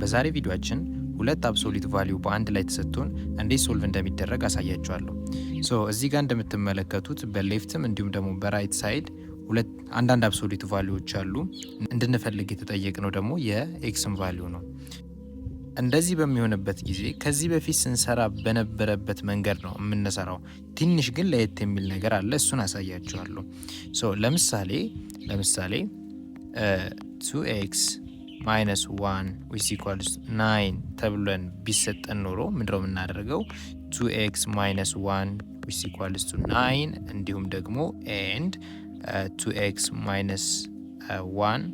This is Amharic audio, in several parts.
በዛሬ ቪዲዮአችን ሁለት አብሶሉት ቫልዩ በአንድ ላይ ተሰጥቶን እንዴት ሶልቭ እንደሚደረግ አሳያችኋለሁ። እዚህ ጋር እንደምትመለከቱት በሌፍትም እንዲሁም ደግሞ በራይት ሳይድ ሁለት አንዳንድ አብሶሉት ቫልዩዎች አሉ። እንድንፈልግ የተጠየቅነው ደግሞ የኤክስን ቫልዩ ነው። እንደዚህ በሚሆንበት ጊዜ ከዚህ በፊት ስንሰራ በነበረበት መንገድ ነው የምንሰራው። ትንሽ ግን ለየት የሚል ነገር አለ፣ እሱን አሳያችኋለሁ። ለምሳሌ 2x minus 1 which equals 9 ተብለን ቢሰጠን ኖሮ ምንድነው የምናደርገው? 2x minus 1 which equals to 9 እንዲሁም ደግሞ and 2x minus 1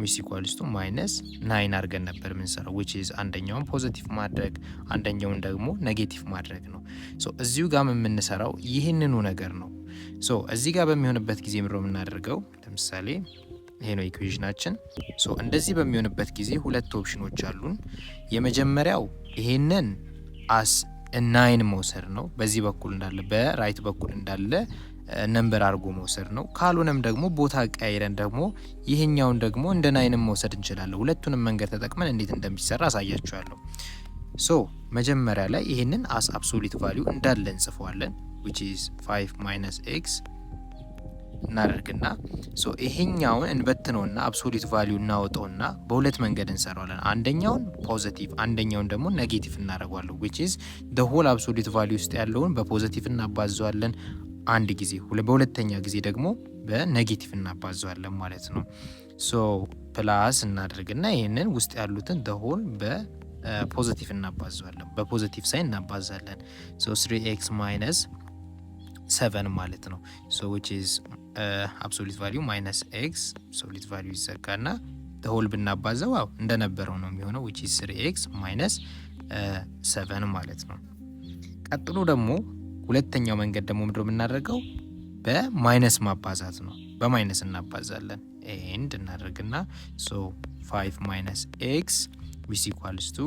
which equals to minus 9 አድርገን ነበር የምንሰራው which is አንደኛውን ፖዚቲቭ ማድረግ አንደኛውን ደግሞ ኔጌቲቭ ማድረግ ነው። እዚሁ ጋር የምንሰራው ይህንኑ ነገር ነው። እዚህ ጋር በሚሆንበት ጊዜ ምንድነው የምናደርገው? ለምሳሌ ይሄ ነው ኢኩዌሽናችን። እንደዚህ በሚሆንበት ጊዜ ሁለት ኦፕሽኖች አሉን። የመጀመሪያው ይሄንን አስ 9 መውሰድ ነው። በዚህ በኩል እንዳለ በራይት በኩል እንዳለ ነምበር አድርጎ መውሰድ ነው። ካልሆነም ደግሞ ቦታ ቀያይረን ደግሞ ይሄኛውን ደግሞ እንደ 9 መውሰድ እንችላለን። ሁለቱንም መንገድ ተጠቅመን እንዴት እንደሚሰራ አሳያችኋለሁ። መጀመሪያ ላይ ይሄንን አስ አብሶሉት ቫልዩ እንዳለ እንጽፈዋለን which is 5 minus x እናደርግና ይሄኛውን እንበትነውና አብሶሉት ቫልዩ እናወጣውና በሁለት መንገድ እንሰራዋለን። አንደኛውን ፖዚቲቭ አንደኛውን ደግሞ ኔጌቲቭ እናደርጋለን which is the whole absolute value ውስጥ ያለውን በፖዚቲቭ እናባዛዋለን አንድ ጊዜ፣ በሁለተኛ ጊዜ ደግሞ በኔጌቲቭ እናባዛዋለን ማለት ነው። ፕላስ እናደርግና ይሄንን ውስጥ ያሉትን the whole በፖዚቲቭ እናባዛዋለን፣ በፖዚቲቭ ሳይን እናባዛለን። 3x minus 7 ማለት ነው። which is absolute value minus x absolute value ይዘጋና the whole ብናባዛው እንደነበረው ነው የሚሆነው which is 3x minus 7 ማለት ነው። ቀጥሎ ደግሞ ሁለተኛው መንገድ ደግሞ ምንድነው የምናደርገው? በማይነስ ማባዛት ነው። በማይነስ እናባዛለን and እናደርግና 5 minus x which equals to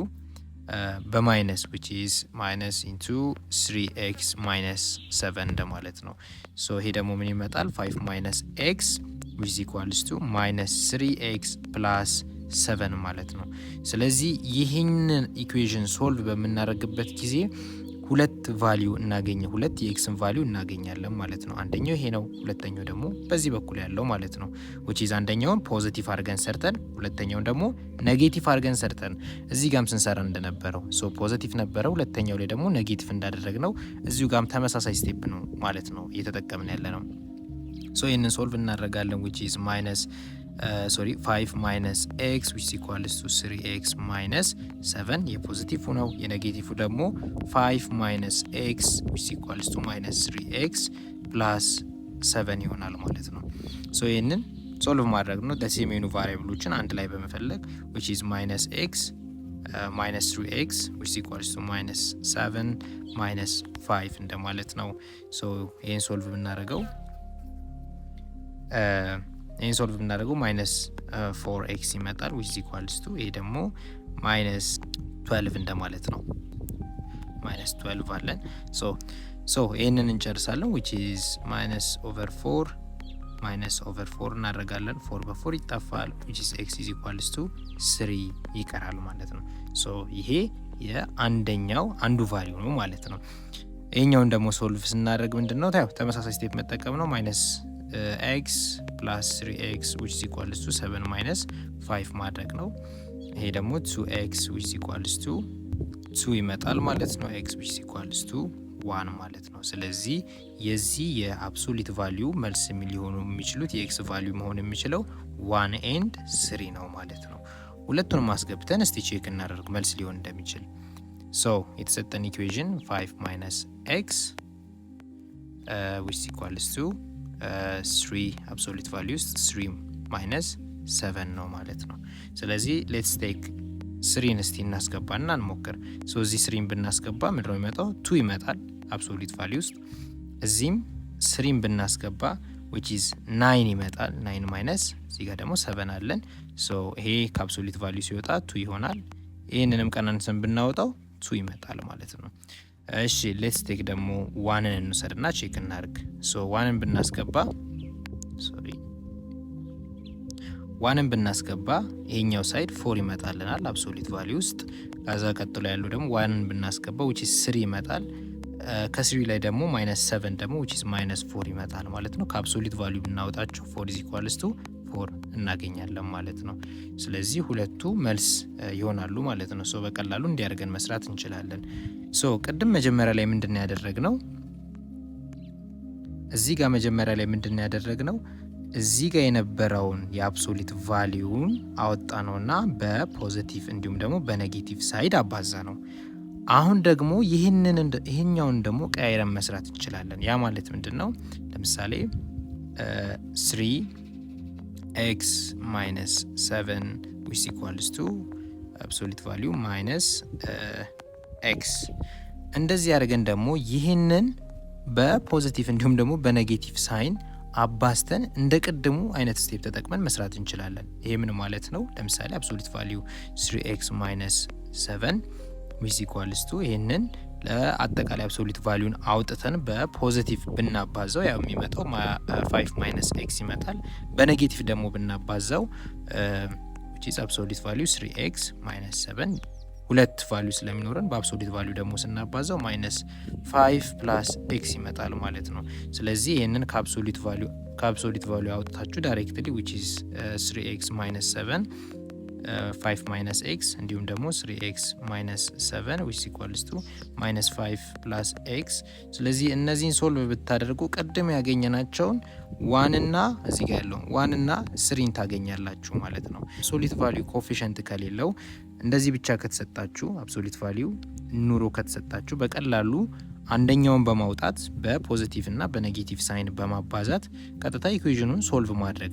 በማይነስ which is minus into 3x minus 7 እንደማለት ነው። ይሄ ደግሞ ምን ይመጣል? 5 minus x which equals to minus 3x plus 7 ማለት ነው። ስለዚህ ይህንን ኢኩዌሽን ሶልቭ በምናደርግበት ጊዜ ሁለት ቫልዩ ሁለት የኤክስን ቫልዩ እናገኛለን ማለት ነው። አንደኛው ይሄ ነው፣ ሁለተኛው ደግሞ በዚህ በኩል ያለው ማለት ነው which is አንደኛውን ፖዚቲቭ አድርገን ሰርተን ሁለተኛውን ደግሞ ኔጌቲቭ አድርገን ሰርተን እዚህ ጋርም ስንሰራ እንደነበረው ፖዚቲቭ ነበረ፣ ሁለተኛው ላይ ደግሞ ኔጌቲቭ እንዳደረግነው እዚሁ ጋርም ተመሳሳይ ስቴፕ ነው ማለት ነው እየተጠቀምን ያለ ነው። ይህንን ሶልቭ እናደርጋለን which is 5 minus x which equals to 3x minus 7 የፖዚቲቭ ነው። የኔጌቲቭ ደግሞ 5 minus x which equals to minus 3x plus 7 ይሆናል ማለት ነው። ይህንን ሶልቭ ማድረግ ነው። ደሴም የሆኑ ቫሪያብሎችን አንድ ላይ በመፈለግ which is minus x minus 3x which equals to minus 7 minus 5 እንደማለት ነው። ይህን ሶልቭ ብናደርገው minus 4x ይመጣል which is equals to ይሄ ደግሞ minus 12 እንደማለት ነው። minus 12 አለን። ይሄንን እንጨርሳለን which is minus over 4 እናደርጋለን። 4 በ4 ይጠፋል which is x is equals to 3 ይቀራል ማለት ነው። ይሄ አንዱ ቫልዩ ነው ማለት ነው። ይሄኛውን ደግሞ ሶልቭ ስናደርግ ምንድነው ተመሳሳይ ስቴፕ መጠቀም ነው። minus x plus 3x which is equals to 7 minus 5 ማድረግ ነው። ይሄ ደግሞ 2x which is equals to 2 ይመጣል ማለት ነው። x which is equals to 1 ማለት ነው። ስለዚህ የዚህ የአብሶሉት ቫልዩ መልስ ሊሆኑ የሚችሉት የx ቫልዩ መሆን የሚችለው 1 and 3 ነው ማለት ነው። ሁለቱንም አስገብተን እስቲ ቼክ እናደርግ መልስ ሊሆን እንደሚችል። የተሰጠን ኢኩዌሽን 5 minus x which is equals to 3 አብሶሉት ቫልዩ ውስጥ 3 minus 7 ነው ማለት ነው። ስለዚህ ሌትስ ቴክ 3ን እስቲ እናስገባና እንሞክር። እዚህ 3ን ብናስገባ ምንድነው የሚመጣው? 2 ይመጣል አብሶሉት ቫልዩ ውስጥ። እዚህም 3ን ብናስገባ which is 9 ይመጣል። 9 minus እዚህ ጋር ደግሞ 7 አለን። ይሄ ከአብሶሉት ቫልዩ ሲወጣ 2 ይሆናል። ይሄንንም ቀናንሰን ብናወጣው 2 ይመጣል ማለት ነው። እሺ ሌትስ ቴክ ደግሞ 1ን እንውሰድና ቼክ እናድርግ። 1ን ብናስገባ ዋንን ብናስገባ ይሄኛው ሳይድ 4 ይመጣልናል አብሶሉት ቫልዩ ውስጥ። ከዛ ቀጥሎ ያለው ደግሞ ዋንን ብናስገባ which is 3 ይመጣል። ከ3 ላይ ደግሞ -7 ደግሞ which is -4 ይመጣል ማለት ነው። ከአብሶሉት ቫልዩ ብናወጣቸው 4 is equals to 4 እናገኛለን ማለት ነው። ስለዚህ ሁለቱ መልስ ይሆናሉ ማለት ነው። ሶ በቀላሉ እንዲያርገን መስራት እንችላለን። ሶ ቅድም መጀመሪያ ላይ ምንድነው ያደረግነው? እዚህ ጋር መጀመሪያ ላይ ምንድነው ያደረግነው? እዚህ ጋር የነበረውን የአብሶሉት ቫልዩን አወጣ ነውና በፖዚቲቭ እንዲሁም ደግሞ በኔጌቲቭ ሳይድ አባዛ ነው። አሁን ደግሞ ይህኛውን ደግሞ ቀያይረን መስራት እንችላለን። ያ ማለት ምንድነው? ለምሳሌ 3x - 7 which equals to absolute value minus x እንደዚህ አድርገን ደግሞ ይህንን በፖዚቲቭ እንዲሁም ደግሞ በኔጌቲቭ ሳይን አባስተን እንደ ቅድሙ አይነት ስቴፕ ተጠቅመን መስራት እንችላለን። ይሄ ምን ማለት ነው? ለምሳሌ absolute value 3x - 7 which equals to ይሄንን ለአጠቃላይ absolute value አውጥተን በፖዚቲቭ ብናባዛው ያው የሚመጣው 5 - x ይመጣል። በኔጌቲቭ ደግሞ ብናባዛው which is absolute value 3x - 7 ሁለት ቫልዩ ስለሚኖረን በአብሶሉት ቫልዩ ደግሞ ስናባዛው -5 + x ይመጣል ማለት ነው። ስለዚህ ይሄንን ከአብሶሉት ቫልዩ አውጥታችሁ ዳይሬክትሊ which is 3x - 7 5 - x እንዲሁም ደግሞ 3x - 7 which equals to -5 + x ስለዚህ እነዚህን ሶልቭ ብታደርጉ ቅድም ያገኘናቸውን 1 እና እዚህ ጋር ያለው 1 እና 3 ታገኛላችሁ ማለት ነው። አብሶሉት ቫልዩ ኮኤፊሺየንት ከሌለው እንደዚህ ብቻ ከተሰጣችሁ አብሶሉት ቫልዩ ኑሮ ከተሰጣችሁ በቀላሉ አንደኛውን በማውጣት በፖዚቲቭ እና በኔጌቲቭ ሳይን በማባዛት ቀጥታ ኢኩዌሽኑን ሶልቭ ማድረግ